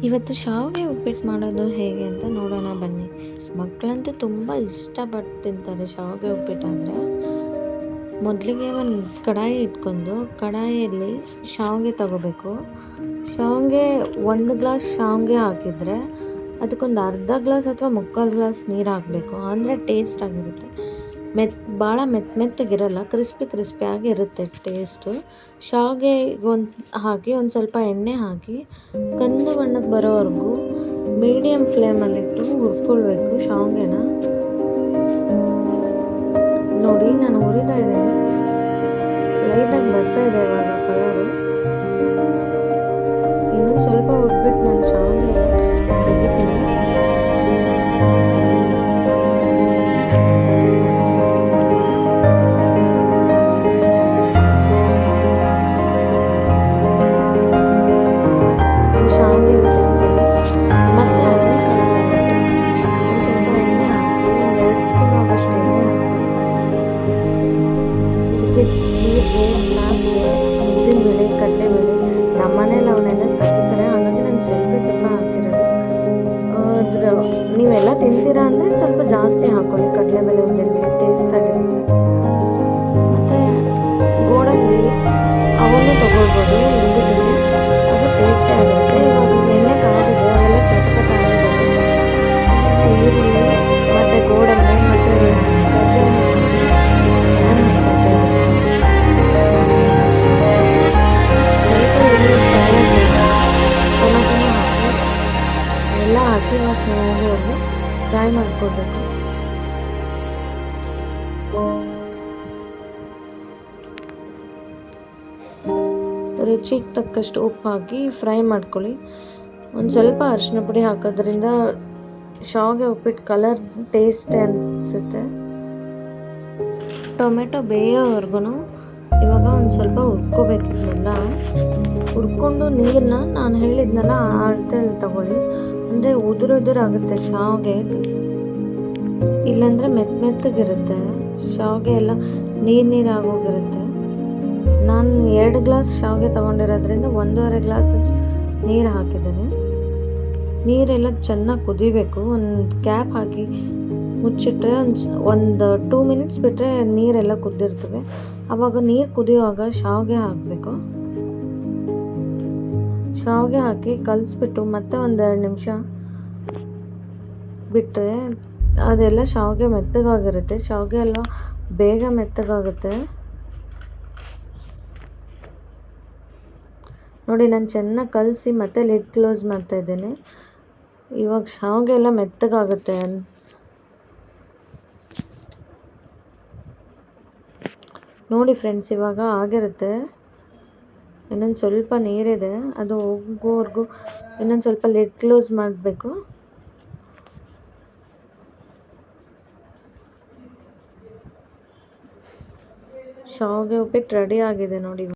ಇವತ್ತು ಶಾವಿಗೆ ಉಪ್ಪಿಟ್ಟು ಮಾಡೋದು ಹೇಗೆ ಅಂತ ನೋಡೋಣ ಬನ್ನಿ. ಮಕ್ಕಳಂತೂ ತುಂಬ ಇಷ್ಟಪಟ್ಟು ತಿಂತಾರೆ ಶಾವಿಗೆ ಉಪ್ಪಿಟ್ಟಾದರೆ. ಮೊದಲಿಗೆ ಒಂದು ಕಡಾಯಿ ಇಟ್ಕೊಂಡು ಕಡಾಯಿಯಲ್ಲಿ ಶಾವಿಗೆ ತಗೋಬೇಕು. ಶಾವಿಗೆ 1 ಗ್ಲಾಸ್ ಶಾವಿಗೆ ಹಾಕಿದರೆ ಅದಕ್ಕೊಂದು ಅರ್ಧ ಗ್ಲಾಸ್ ಅಥವಾ ಮುಕ್ಕಾಲು ಗ್ಲಾಸ್ ನೀರು ಹಾಕಬೇಕು. ಅಂದರೆ ಟೇಸ್ಟ್ ಆಗಿರುತ್ತೆ. ಭಾಳ ಮೆತ್ತಗಿರಲ್ಲ, ಕ್ರಿಸ್ಪಿಯಾಗಿ ಇರುತ್ತೆ ಟೇಸ್ಟು. ಶಾವಿಗೆ ಹಾಕಿ ಒಂದು ಸ್ವಲ್ಪ ಎಣ್ಣೆ ಹಾಕಿ ಕಂದು ಬಣ್ಣಕ್ಕೆ ಬರೋವರೆಗೂ ಮೀಡಿಯಮ್ ಫ್ಲೇಮಲ್ಲಿಟ್ಟು ಹುರ್ಕೊಳ್ಬೇಕು ಶಾವಿಗೆನ. ನೋಡಿ, ನಾನು ಹುರಿತಾ ಇದ್ದೀನಿ, ಲೈಟಾಗಿ ಬರ್ತಾ ಇದೆ ಇವಾಗ ಕಲರು. ಇನ್ನೊಂದು ಸ್ವಲ್ಪ ಹುರ್ಬಿಟ್ಟು ನಾನು ಶಾವಿಗೆ ತೆಗಿತೀನಿ. ಜೀರಿಗೆ, ಸಾಸಿವೆ, ಉದ್ದಿನಬೇಳೆ, ಕಡಲೆಬೇಳೆ ನಮ್ಮನೇಲಿ ಅವನ್ನೆಲ್ಲ ತೆಗಿತಾರೆ, ಹಾಗಾಗಿ ನಾನು ಸ್ವಲ್ಪ ಹಾಕಿರೋದು. ನೀವೆಲ್ಲ ತಿಂತೀರಾ ಅಂದರೆ ಸ್ವಲ್ಪ ಜಾಸ್ತಿ ಹಾಕ್ಕೊಳ್ಳಿ ಕಡಲೆಬೇಳೆ, ಉದ್ದಿನಬೇಳೆ, ಟೇಸ್ಟ್ ಆಗಿರುತ್ತೆ. ಮತ್ತು ಗೋಡಂಬಿ ಅವನ್ನು ತೊಗೊಳ್ಬೋದು, ಅದು ಟೇಸ್ಟೇ ಆಗಿರುತ್ತೆ. ಇವಾಗ ಎಣ್ಣೆ ಕಾದಿದೆ, ಅವೆಲ್ಲ ಚಟಪಟ ಆಗಿದ್ದಾವೆ. ಈರುಳ್ಳಿ ಮತ್ತು ಗೋಡಂಬಿ ಮತ್ತು ಎಲ್ಲ ಹಸಿ ವಾಸನೆ ಹೋಗೋವರೆಗೂ ಫ್ರೈ ಮಾಡ್ಕೊಳ್ಬೇಕು. ರುಚಿಗೆ ತಕ್ಕಷ್ಟು ಉಪ್ಪು ಹಾಕಿ ಫ್ರೈ ಮಾಡ್ಕೊಳ್ಳಿ. ಒಂದು ಸ್ವಲ್ಪ ಅರಿಶಿನ ಪುಡಿ ಹಾಕೋದ್ರಿಂದ ಶಾವಿಗೆ ಉಪ್ಪಿಟ್ಟು ಕಲರ್ ಟೇಸ್ಟ್ ಅನಿಸುತ್ತೆ. ಟೊಮೆಟೊ ಬೇಯೋವರೆಗೂ ಇವಾಗ ಒಂದು ಸ್ವಲ್ಪ ಹುರ್ಕೋಬೇಕಿಲ್ಲ. ಹುರ್ಕೊಂಡು ನೀರನ್ನ ನಾನು ಹೇಳಿದ್ನಲ್ಲ ಅಳತೆಯಲ್ಲಿ ತಗೊಳ್ಳಿ. ಅಂದರೆ ಉದುರಾಗುತ್ತೆ ಶಾವಿಗೆ, ಇಲ್ಲಾಂದರೆ ಮೆತ್ತಗಿರುತ್ತೆ ಶಾವಿಗೆ, ಎಲ್ಲ ನೀರಾಗೋಗಿರುತ್ತೆ. ನಾನು 2 ಗ್ಲಾಸ್ ಶಾವಿಗೆ ತೊಗೊಂಡಿರೋದ್ರಿಂದ 1.5 ಗ್ಲಾಸ್ ನೀರು ಹಾಕಿದ್ದೇನೆ. ನೀರೆಲ್ಲ ಚೆನ್ನಾಗಿ ಕುದಿಬೇಕು. ಒಂದು ಕ್ಯಾಪ್ ಹಾಕಿ ಮುಚ್ಚಿಟ್ರೆ ಒಂದು 2 ಮಿನಿಟ್ಸ್ ಬಿಟ್ಟರೆ ನೀರೆಲ್ಲ ಕುದ್ದಿರ್ತವೆ. ಆವಾಗ ನೀರು ಕುದಿಯುವಾಗ ಶಾವಿಗೆ ಹಾಕಬೇಕು. ಶಾವಿಗೆ ಹಾಕಿ ಕಲಿಸ್ಬಿಟ್ಟು ಮತ್ತೆ 1-2 ನಿಮಿಷ ಬಿಟ್ಟರೆ ಅದೆಲ್ಲ ಶಾವಿಗೆ ಮೆತ್ತಗಾಗಿರುತ್ತೆ. ಶಾವಿಗೆ ಎಲ್ಲ ಬೇಗ ಮೆತ್ತಗಾಗುತ್ತೆ. ನೋಡಿ, ನಾನು ಚೆನ್ನಾಗಿ ಕಲಸಿ ಮತ್ತೆ ಲಿಡ್ ಕ್ಲೋಸ್ ಮಾಡ್ತಾ ಇದ್ದೇನೆ. ಇವಾಗ ಶಾವಿಗೆ ಎಲ್ಲ ಮೆತ್ತಗಾಗುತ್ತೆ. ನೋಡಿ ಫ್ರೆಂಡ್ಸ್, ಇವಾಗ ಆಗಿರುತ್ತೆ. ಇನ್ನೊಂದು ಸ್ವಲ್ಪ ನೀರಿದೆ, ಅದು ಹೋಗೋವರೆಗೂ ಇನ್ನೊಂದು ಸ್ವಲ್ಪ ಲಿಡ್ ಕ್ಲೋಸ್ ಮಾಡಬೇಕು. ಶಾವಿಗೆ ಉಪ್ಪಿಟ್ಟು ರೆಡಿ ಆಗಿದೆ ನೋಡಿ.